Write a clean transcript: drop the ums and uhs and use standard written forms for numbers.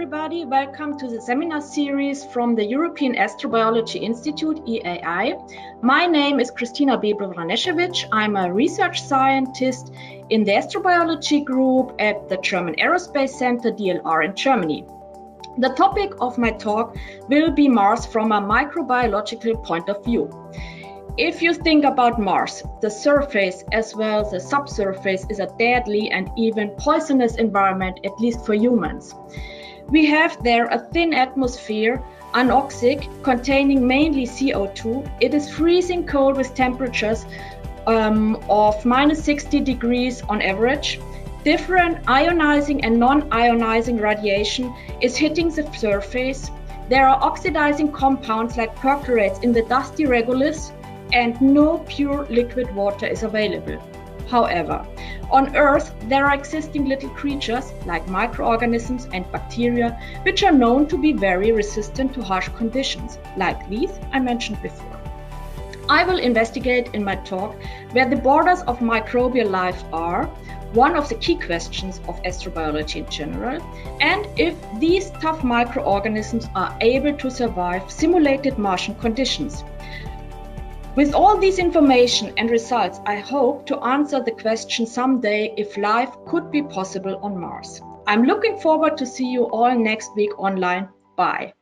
everybody. Welcome to the seminar series from the European Astrobiology Institute, EAI. My name is Kristina Beblo-Vranesevic. I'm a research scientist in the Astrobiology group at the German Aerospace Center, DLR, in Germany. The topic of my talk will be Mars from a microbiological point of view. If you think about Mars, the surface as well as the subsurface is a deadly and even poisonous environment, at least for humans. We have there a thin atmosphere, anoxic, containing mainly CO2. It is freezing cold with temperatures of -60 degrees on average. Different ionizing and non-ionizing radiation is hitting the surface. There are oxidizing compounds like perchlorates in the dusty regolith, and no pure liquid water is available. However, on Earth, there are existing little creatures like microorganisms and bacteria, which are known to be very resistant to harsh conditions, like these I mentioned before. I will investigate in my talk where the borders of microbial life are, one of the key questions of astrobiology in general, and if these tough microorganisms are able to survive simulated Martian conditions. With all this information and results, I hope to answer the question someday if life could be possible on Mars. I'm looking forward to see you all next week online. Bye.